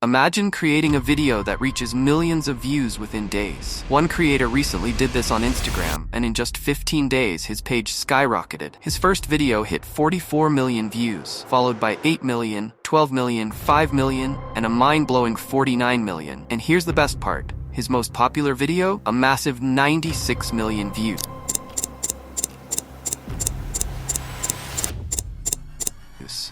Imagine creating a video that reaches millions of views within days. One creator recently did this on Instagram, and in just 15 days, his page skyrocketed. His first video hit 44 million views, followed by 8 million, 12 million, 5 million, and a mind-blowing 49 million. And here's the best part. His most popular video, a massive 96 million views.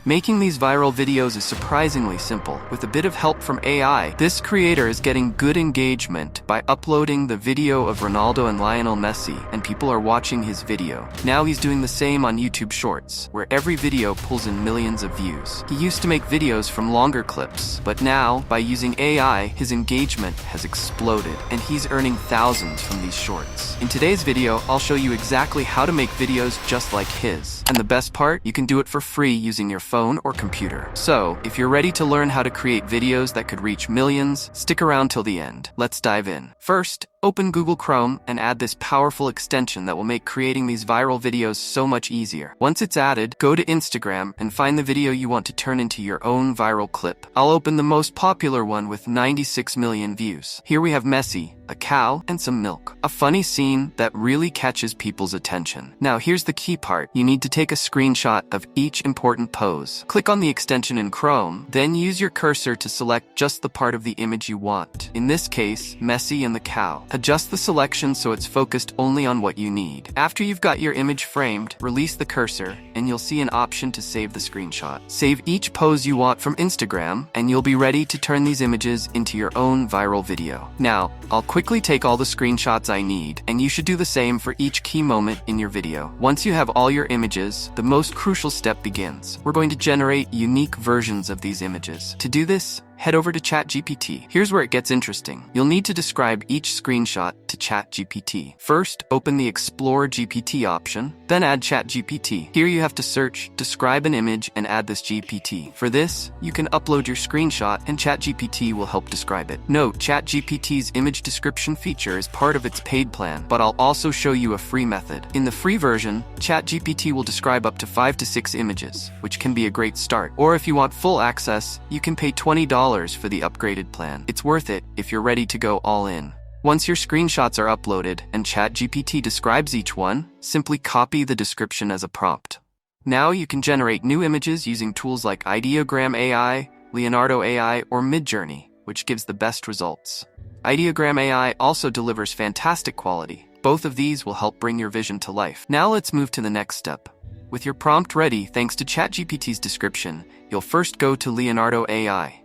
Making these viral videos is surprisingly simple. With a bit of help from AI, this creator is getting good engagement by uploading the video of Ronaldo and Lionel Messi, and people are watching his video. Now he's doing the same on YouTube Shorts, where every video pulls in millions of views. He used to make videos from longer clips, but now, by using AI, his engagement has exploded, and he's earning thousands from these shorts. In today's video, I'll show you exactly how to make videos just like his. And the best part, you can do it for free using your phone or computer. So, if you're ready to learn how to create videos that could reach millions, stick around till the end. Let's dive in. First, open Google Chrome and add this powerful extension that will make creating these viral videos so much easier. Once it's added, go to Instagram and find the video you want to turn into your own viral clip. I'll open the most popular one with 96 million views. Here we have Messi, a cow, and some milk. A funny scene that really catches people's attention. Now here's the key part. You need to take a screenshot of each important pose. Click on the extension in Chrome, then use your cursor to select just the part of the image you want. In this case, Messi and the cow. Adjust the selection so it's focused only on what you need. After you've got your image framed, release the cursor, and you'll see an option to save the screenshot. Save each pose you want from Instagram, and you'll be ready to turn these images into your own viral video. Now, I'll quickly take all the screenshots I need, and you should do the same for each key moment in your video. Once you have all your images, the most crucial step begins. We're going to generate unique versions of these images. To do this, head over to ChatGPT. Here's where it gets interesting. You'll need to describe each screenshot to ChatGPT. First, open the Explore GPT option, then add ChatGPT. Here you have to search, describe an image, and add this GPT. For this, you can upload your screenshot and ChatGPT will help describe it. Note, ChatGPT's image description feature is part of its paid plan, but I'll also show you a free method. In the free version, ChatGPT will describe up to 5 to 6 images, which can be a great start. Or if you want full access, you can pay $20 for the upgraded plan. It's worth it if you're ready to go all in. Once your screenshots are uploaded and ChatGPT describes each one, simply copy the description as a prompt. Now you can generate new images using tools like HailuoAI, LeonardoAI, or Midjourney, which gives the best results. HailuoAI also delivers fantastic quality. Both of these will help bring your vision to life. Now let's move to the next step. With your prompt ready, thanks to ChatGPT's description, you'll first go to LeonardoAI.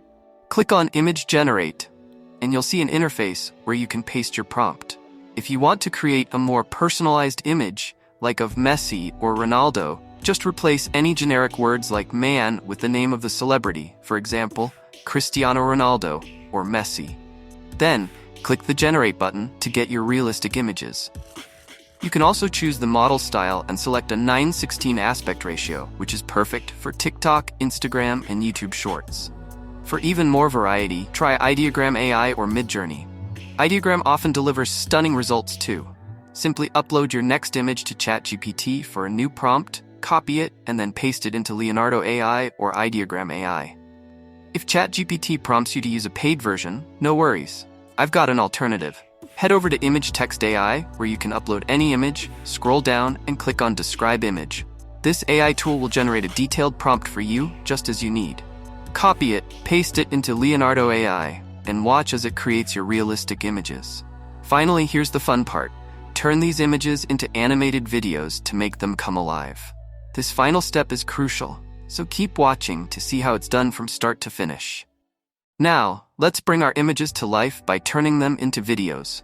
Click on Image Generate, and you'll see an interface where you can paste your prompt. If you want to create a more personalized image, like of Messi or Ronaldo, just replace any generic words like man with the name of the celebrity, for example, Cristiano Ronaldo or Messi. Then, click the Generate button to get your realistic images. You can also choose the model style and select a 9:16 aspect ratio, which is perfect for TikTok, Instagram, and YouTube Shorts. For even more variety, try HailuoAI or Midjourney. Ideogram often delivers stunning results too. Simply upload your next image to ChatGPT for a new prompt, copy it, and then paste it into LeonardoAI or HailuoAI. If ChatGPT prompts you to use a paid version, no worries. I've got an alternative. Head over to Image Text AI, where you can upload any image, scroll down, and click on Describe Image. This AI tool will generate a detailed prompt for you, just as you need. Copy it, paste it into LeonardoAI, and watch as it creates your realistic images. Finally, here's the fun part. Turn these images into animated videos to make them come alive. This final step is crucial, so keep watching to see how it's done from start to finish. Now, let's bring our images to life by turning them into videos.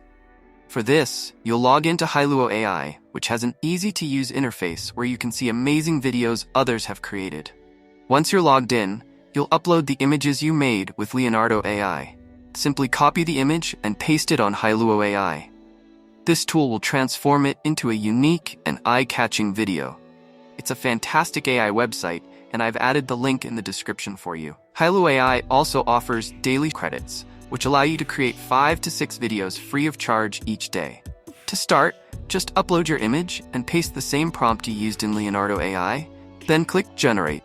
For this, you'll log into HailuoAI, which has an easy-to-use interface where you can see amazing videos others have created. Once you're logged in, you'll upload the images you made with LeonardoAI. Simply copy the image and paste it on HailuoAI. This tool will transform it into a unique and eye-catching video. It's a fantastic AI website, and I've added the link in the description for you. HailuoAI also offers daily credits, which allow you to create 5 to 6 videos free of charge each day. To start, just upload your image and paste the same prompt you used in LeonardoAI, then click Generate.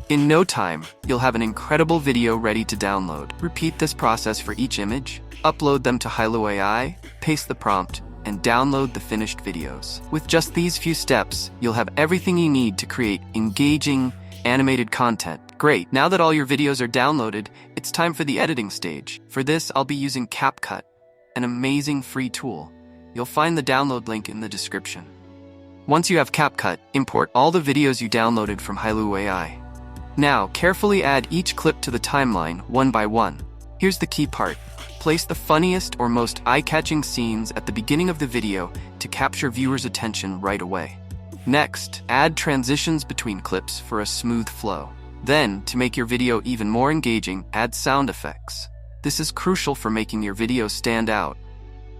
In no time, you'll have an incredible video ready to download. Repeat this process for each image, upload them to HailuoAI, paste the prompt, and download the finished videos. With just these few steps, you'll have everything you need to create engaging, animated content. Great, now that all your videos are downloaded, it's time for the editing stage. For this, I'll be using CapCut, an amazing free tool. You'll find the download link in the description. Once you have CapCut, import all the videos you downloaded from HailuoAI. Now, carefully add each clip to the timeline, one by one. Here's the key part. Place the funniest or most eye-catching scenes at the beginning of the video to capture viewers' attention right away. Next, add transitions between clips for a smooth flow. Then, to make your video even more engaging, add sound effects. This is crucial for making your video stand out.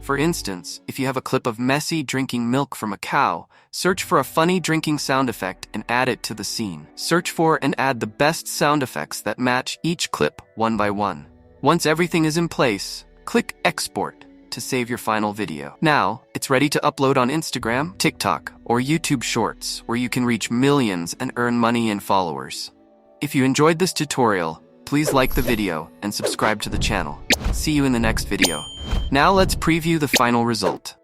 For instance, if you have a clip of Messi drinking milk from a cow, search for a funny drinking sound effect and add it to the scene. Search for and add the best sound effects that match each clip one by one. Once everything is in place, click Export to save your final video. Now, it's ready to upload on Instagram, TikTok, or YouTube Shorts, where you can reach millions and earn money and followers. If you enjoyed this tutorial, please like the video and subscribe to the channel. See you in the next video. Now let's preview the final result.